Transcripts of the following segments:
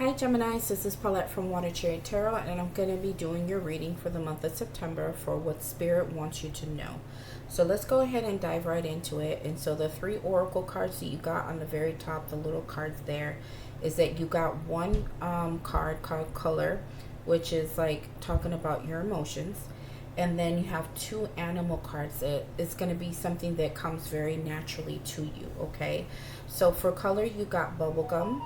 Hi Geminis, this is Paulette from Water Cherry Tarot, and I'm going to be doing your reading for the month of September for what Spirit wants you to know. So let's go ahead and dive right into it. And so the three oracle cards that you got on the very top, the little cards there, is that you got one card called Color, which is like talking about your emotions. And then you have two animal cards that is going to be something that comes very naturally to you, okay? So for Color, you got Bubblegum.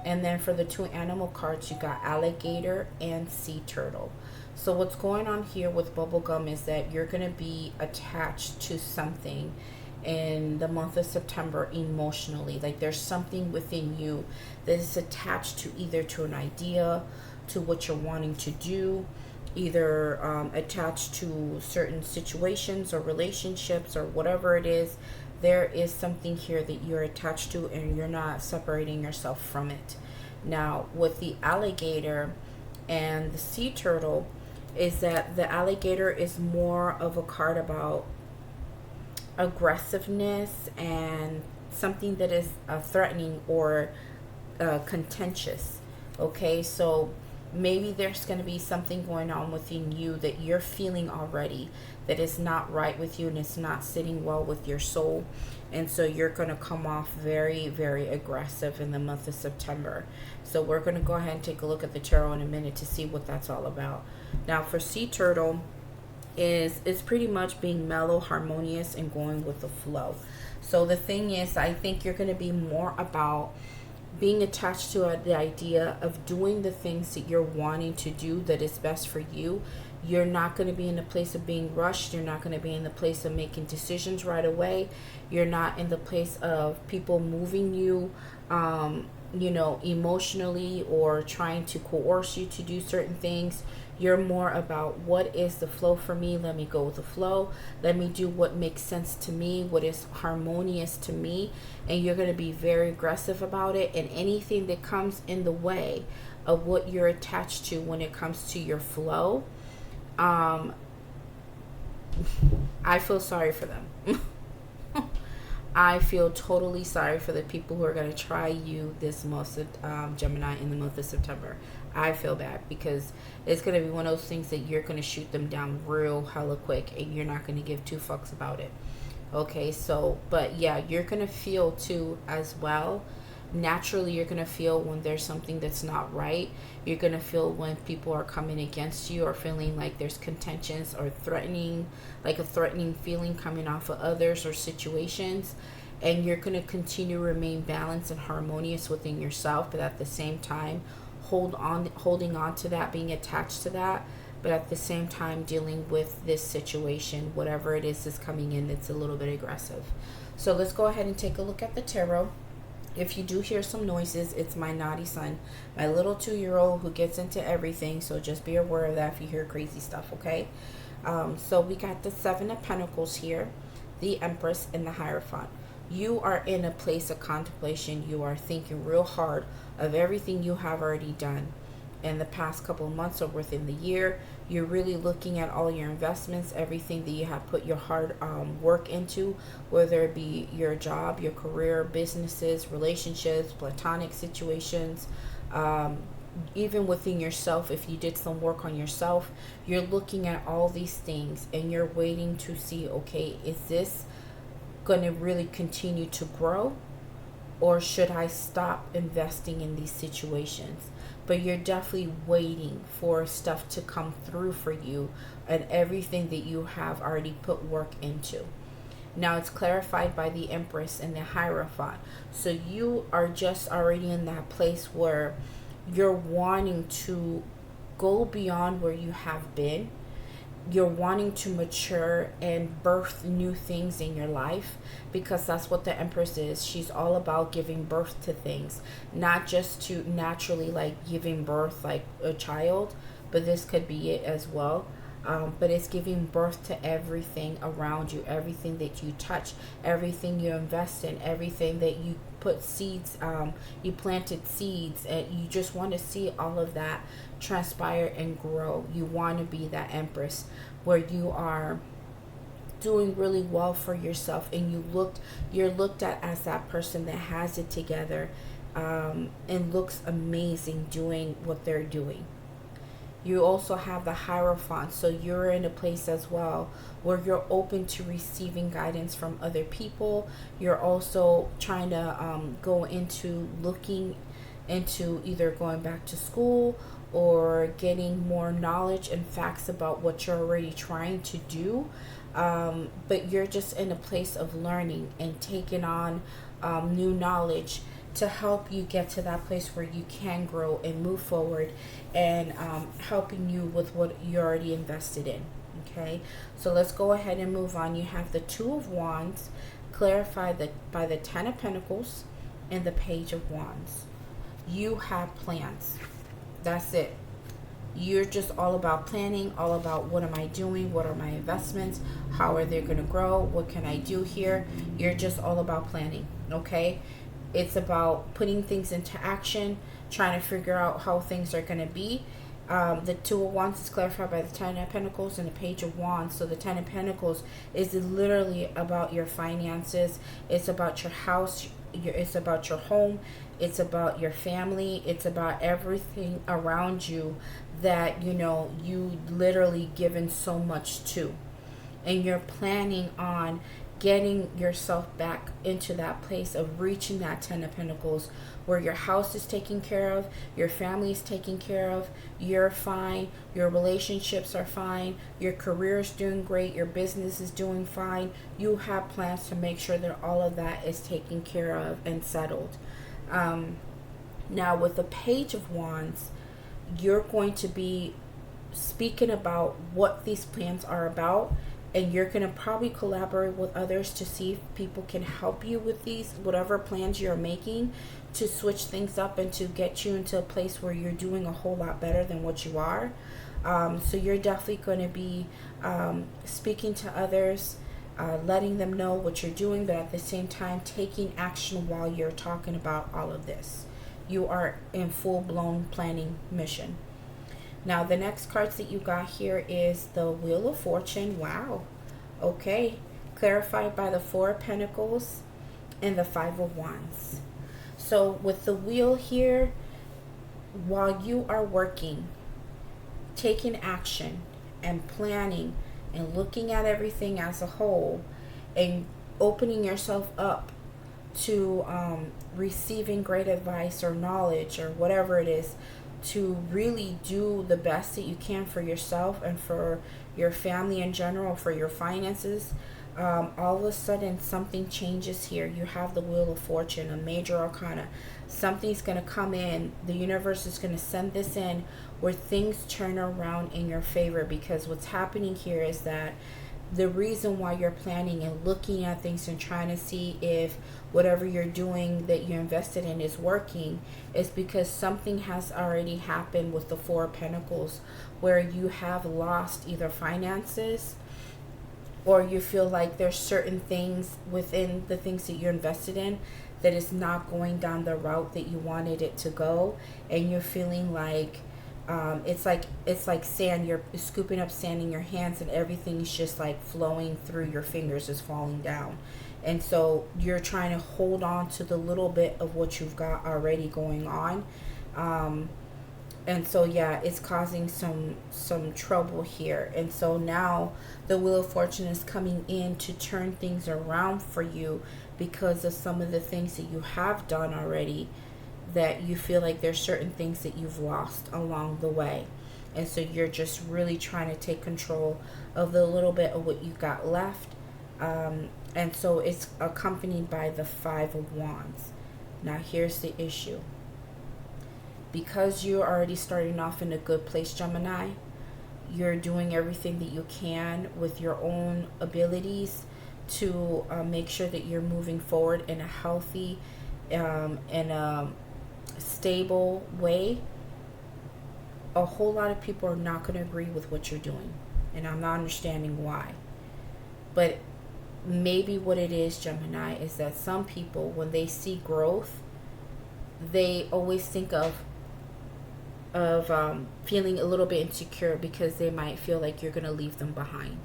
And then for the two animal cards, you got alligator and sea turtle. So what's going on here with bubblegum is that you're going to be attached to something in the month of September emotionally. Like there's something within you that is attached to either to an idea, to what you're wanting to do, either attached to certain situations or relationships or whatever it is. There is something here that you're attached to and you're not separating yourself from it. Now, with the alligator and the sea turtle, is that the alligator is more of a card about aggressiveness and something that is threatening or contentious. Okay, so maybe there's going to be something going on within you that you're feeling already that is not right with you and it's not sitting well with your soul. And so you're going to come off very, very aggressive in the month of September. So we're going to go ahead and take a look at the tarot in a minute to see what that's all about. Now for sea turtle, it's pretty much being mellow, harmonious, and going with the flow. So the thing is, I think you're going to be more about being attached to the idea of doing the things that you're wanting to do that is best for you. You're not going to be in the place of being rushed. You're not going to be in the place of making decisions right away. You're not in the place of people moving you, emotionally or trying to coerce you to do certain things. You're more about what is the flow for me. Let me go with the flow. Let me do what makes sense to me, what is harmonious to me. And you're going to be very aggressive about it. And anything that comes in the way of what you're attached to when it comes to your flow, I feel sorry for them. I feel totally sorry for the people who are going to try you this month of Gemini in the month of September. I feel bad because it's going to be one of those things that you're going to shoot them down real hella quick and you're not going to give two fucks about it. Okay, so, but yeah, you're going to feel too as well. Naturally, you're going to feel when there's something that's not right. You're going to feel when people are coming against you or feeling like there's contentions or threatening, like a threatening feeling coming off of others or situations. And you're going to continue to remain balanced and harmonious within yourself, but at the same time, holding on to that, being attached to that, but at the same time dealing with this situation, whatever it is that's coming in that's a little bit aggressive. So let's go ahead and take a look at the tarot. If you do hear some noises, it's my naughty son, my little 2-year-old who gets into everything. So just be aware of that if you hear crazy stuff, okay? So we got the 7 of Pentacles here, the Empress, and the Hierophant. You are in a place of contemplation. You are thinking real hard of everything you have already done in the past couple of months or within the year. You're really looking at all your investments, everything that you have put your hard work into, whether it be your job, your career, businesses, relationships, platonic situations, even within yourself. If you did some work on yourself, you're looking at all these things and you're waiting to see, okay, is this going to really continue to grow, or should I stop investing in these situations? But you're definitely waiting for stuff to come through for you and everything that you have already put work into. Now it's clarified by the Empress and the Hierophant. So you are just already in that place where you're wanting to go beyond where you have been. You're wanting to mature and birth new things in your life, because that's what the Empress is. She's all about giving birth to things, not just to naturally like giving birth like a child, but this could be it as well. But it's giving birth to everything around you, everything that you touch, everything you invest in, everything that you put seeds, you planted seeds, and you just want to see all of that transpire and grow. You want to be that Empress where you are doing really well for yourself and you're looked at as that person that has it together and looks amazing doing what they're doing. You also have the Hierophant, so you're in a place as well where you're open to receiving guidance from other people. You're also trying to go into looking into either going back to school or getting more knowledge and facts about what you're already trying to do. But you're just in a place of learning and taking on new knowledge to help you get to that place where you can grow and move forward, and helping you with what you're already invested in. Okay, so let's go ahead and move on. You have the Two of Wands, clarified by the Ten of Pentacles and the Page of Wands. You have plans. That's it. You're just all about planning, all about what am I doing, what are my investments, how are they going to grow, what can I do here. You're just all about planning. Okay, it's about putting things into action, trying to figure out how things are going to be. The Two of Wands is clarified by the Ten of Pentacles and the Page of Wands. So the Ten of Pentacles is literally about your finances. It's about your house. It's about your home. It's about your family. It's about everything around you that, you literally given so much to. And you're planning on getting yourself back into that place of reaching that Ten of Pentacles where your house is taken care of, your family is taken care of, you're fine, your relationships are fine, your career is doing great, your business is doing fine. You have plans to make sure that all of that is taken care of and settled. Now with the Page of Wands, you're going to be speaking about what these plans are about, and you're going to probably collaborate with others to see if people can help you with these, whatever plans you're making, to switch things up and to get you into a place where you're doing a whole lot better than what you are. So you're definitely going to be speaking to others, letting them know what you're doing, but at the same time taking action while you're talking about all of this. You are in full-blown planning mission. Now, the next cards that you got here is the Wheel of Fortune. Wow. Okay. Clarified by the Four of Pentacles and the Five of Wands. So, with the wheel here, while you are working, taking action and planning and looking at everything as a whole and opening yourself up to receiving great advice or knowledge or whatever it is, to really do the best that you can for yourself and for your family in general, for your finances, all of a sudden something changes here. You have the Wheel of Fortune, a major arcana. Something's going to come in. The universe is going to send this in where things turn around in your favor, because what's happening here is that the reason why you're planning and looking at things and trying to see if whatever you're doing that you're invested in is working is because something has already happened with the Four of Pentacles, where you have lost either finances, or you feel like there's certain things within the things that you're invested in that is not going down the route that you wanted it to go, and you're feeling like it's like sand. You're scooping up sand in your hands and everything's just like flowing through your fingers, is falling down. And so you're trying to hold on to the little bit of what you've got already going on. And so yeah, it's causing some trouble here. And so now the Wheel of Fortune is coming in to turn things around for you because of some of the things that you have done already, that you feel like there's certain things that you've lost along the way. And so you're just really trying to take control of the little bit of what you got left. And so it's accompanied by the Five of Wands. Now here's the issue. Because you're already starting off in a good place, Gemini, you're doing everything that you can with your own abilities to make sure that you're moving forward in a healthy and a stable way. A whole lot of people are not going to agree with what you're doing, and I'm not understanding why. But maybe what it is, Gemini, is that some people, when they see growth, they always think of feeling a little bit insecure because they might feel like you're going to leave them behind.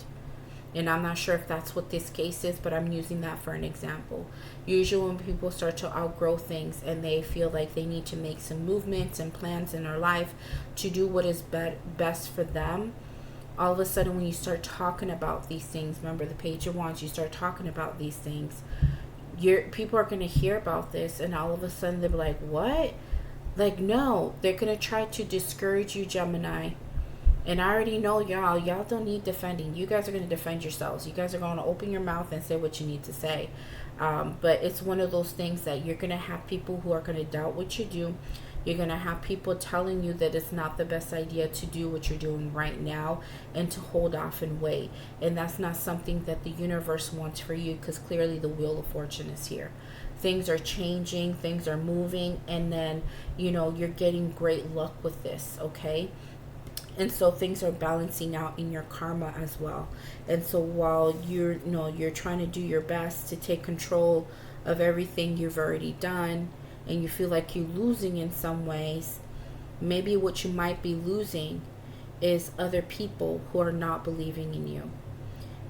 And I'm not sure if that's what this case is, but I'm using that for an example. Usually when people start to outgrow things and they feel like they need to make some movements and plans in their life to do what is best for them, all of a sudden when you start talking about these things, remember the Page of Wands, you start talking about these things, people are going to hear about this, and all of a sudden they'll be like, what? Like, no, they're going to try to discourage you, Gemini. And I already know y'all don't need defending. You guys are going to defend yourselves. You guys are going to open your mouth and say what you need to say. But it's one of those things that you're going to have people who are going to doubt what you do. You're going to have people telling you that it's not the best idea to do what you're doing right now and to hold off and wait. And that's not something that the universe wants for you, because clearly the Wheel of Fortune is here. Things are changing, things are moving, and then, you're getting great luck with this, okay? And so things are balancing out in your karma as well. And so while you're trying to do your best to take control of everything you've already done, and you feel like you're losing in some ways, maybe what you might be losing is other people who are not believing in you.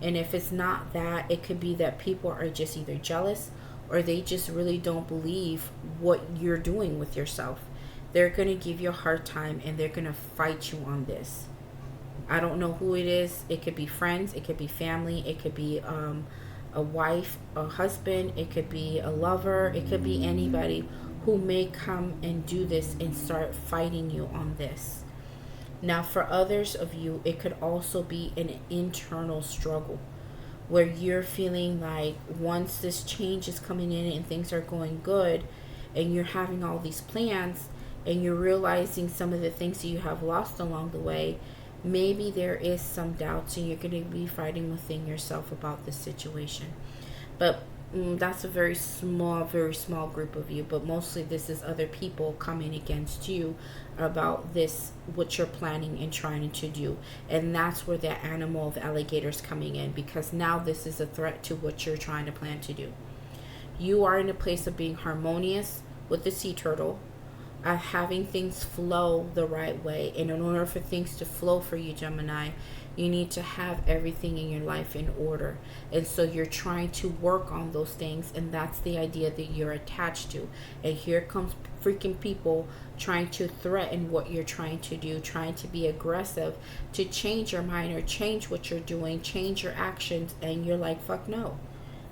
And if it's not that, it could be that people are just either jealous or they just really don't believe what you're doing with yourself. They're going to give you a hard time and they're going to fight you on this. I don't know who it is. It could be friends. It could be family. It could be a wife, a husband. It could be a lover. It could be anybody who may come and do this and start fighting you on this. Now, for others of you, it could also be an internal struggle where you're feeling like once this change is coming in and things are going good and you're having all these plans and you're realizing some of the things that you have lost along the way, maybe there is some doubts and you're going to be fighting within yourself about this situation. But that's a very small group of you, but mostly this is other people coming against you about this, what you're planning and trying to do. And that's where the animal of alligators coming in, because now this is a threat to what you're trying to plan to do. You are in a place of being harmonious with the sea turtle, of having things flow the right way. And in order for things to flow for you, Gemini, you need to have everything in your life in order. And so you're trying to work on those things, and that's the idea that you're attached to. And here comes freaking people trying to threaten what you're trying to do, trying to be aggressive to change your mind or change what you're doing, change your actions, and you're like, fuck no.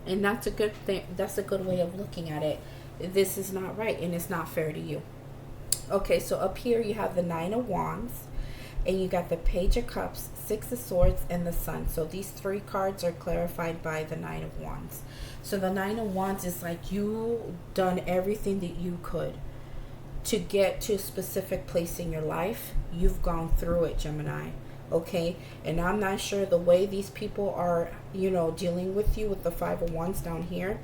And that's a good thing. That's a good way of looking at it. This is not right and it's not fair to you. Okay, so up here you have the Nine of Wands, and you got the Page of Cups, Six of Swords, and the Sun. So these three cards are clarified by the Nine of Wands. So the Nine of Wands is like you done everything that you could to get to a specific place in your life. You've gone through it, Gemini. Okay, and I'm not sure the way these people are, dealing with you with the Five of Wands down here.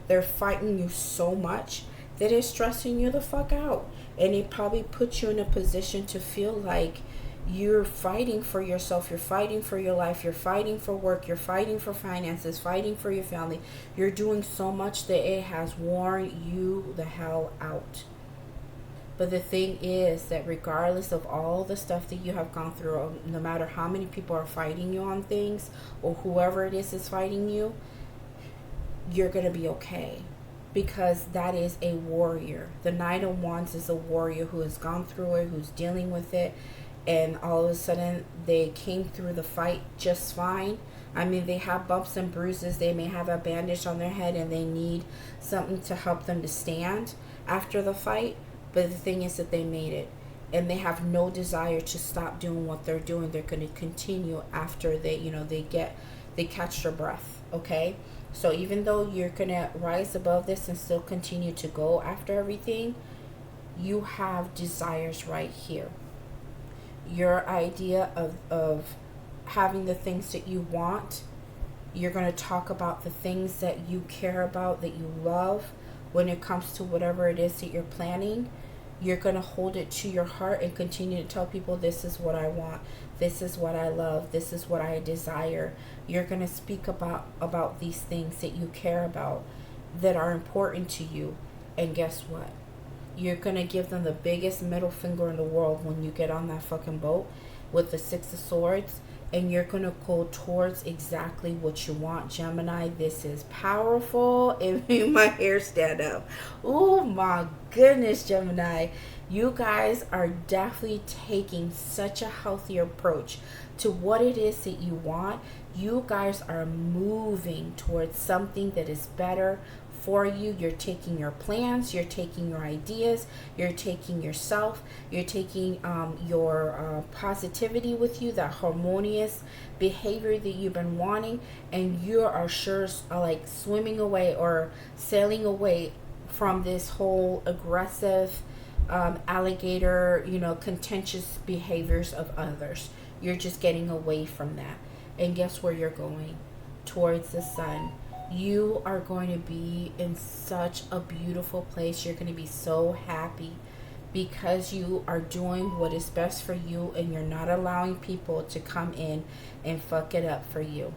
They're fighting you so much that it's stressing you the fuck out. And it probably puts you in a position to feel like you're fighting for yourself, you're fighting for your life, you're fighting for work, you're fighting for finances, fighting for your family. You're doing so much that it has worn you the hell out. But the thing is that regardless of all the stuff that you have gone through, no matter how many people are fighting you on things, or whoever it is fighting you, you're going to be okay. Because that is a warrior. The Knight of Wands is a warrior who has gone through it, who's dealing with it, and all of a sudden they came through the fight just fine. I mean, they have bumps and bruises. They may have a bandage on their head and they need something to help them to stand after the fight. But the thing is that they made it. And they have no desire to stop doing what they're doing. They're going to continue after they catch their breath, okay? So even though you're going to rise above this and still continue to go after everything, you have desires right here. Your idea of having the things that you want, you're going to talk about the things that you care about, that you love. When it comes to whatever it is that you're planning, you're going to hold it to your heart and continue to tell people, this is what I want, this is what I love, this is what I desire. You're going to speak about these things that you care about, that are important to you. And guess what? You're going to give them the biggest middle finger in the world when you get on that fucking boat with the Six of Swords. and you're going to go towards exactly what you want, Gemini. This is powerful. It made my hair stand up. Oh my goodness, Gemini. You guys are definitely taking such a healthy approach to what it is that you want. You guys are moving towards something that is better for you. You're taking your plans, you're taking your ideas, you're taking yourself, you're taking your positivity with you, that harmonious behavior that you've been wanting, and you are sure like swimming away or sailing away from this whole aggressive alligator, contentious behaviors of others. You're just getting away from that. And guess where you're going? Towards the sun. You are going to be in such a beautiful place. You're going to be so happy because you are doing what is best for you, and you're not allowing people to come in and fuck it up for you.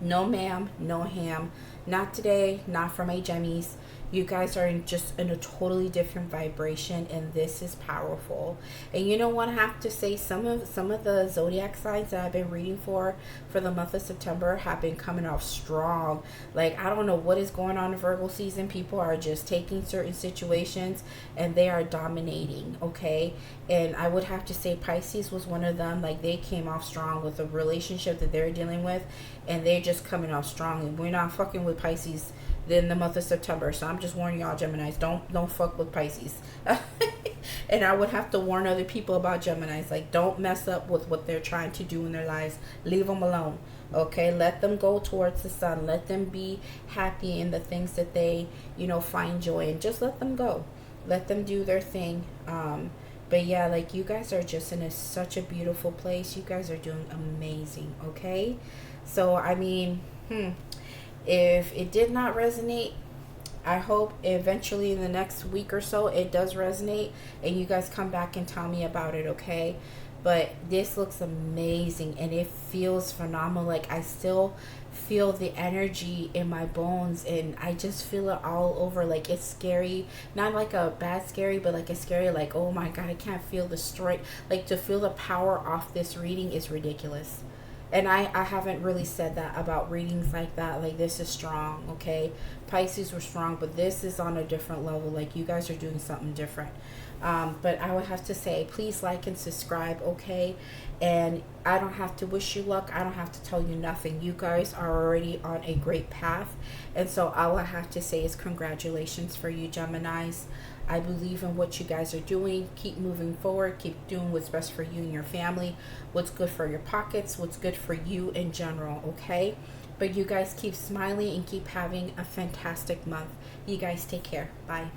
No ma'am, no ham. Not today, not for my Geminis. You guys are just in a totally different vibration, and this is powerful. And you know what I have to say? Some of the zodiac signs that I've been reading for the month of September have been coming off strong. Like, I don't know what is going on in Virgo season. People are just taking certain situations and they are dominating, okay? And I would have to say Pisces was one of them. Like, they came off strong with a relationship that they're dealing with, and they're just coming off strong. And we're not fucking with Pisces in the month of September. So I'm just warning y'all, Geminis, don't fuck with Pisces. And I would have to warn other people about Geminis, like, don't mess up with what they're trying to do in their lives. Leave them alone, okay? Let them go towards the sun. Let them be happy in the things that they find joy in. Just let them go. Let them do their thing. But yeah, like, you guys are just in such a beautiful place. You guys are doing amazing, okay? So I mean, if it did not resonate, I hope eventually in the next week or so it does resonate, and you guys come back and tell me about it, okay? But this looks amazing, and it feels phenomenal. Like, I still feel the energy in my bones, and I just feel it all over. Like, it's scary, not like a bad scary, but like a scary, like, oh my god, I can't feel the strength. Like, to feel the power off this reading is ridiculous. And I haven't really said that about readings like that. Like, this is strong, okay? Pisces were strong, but this is on a different level. Like, you guys are doing something different. But I would have to say, please like and subscribe, okay? And I don't have to wish you luck. I don't have to tell you nothing. You guys are already on a great path. And so all I have to say is congratulations for you, Geminis. I believe in what you guys are doing. Keep moving forward. Keep doing what's best for you and your family. What's good for your pockets. What's good for you in general, okay? But you guys keep smiling and keep having a fantastic month. You guys take care. Bye.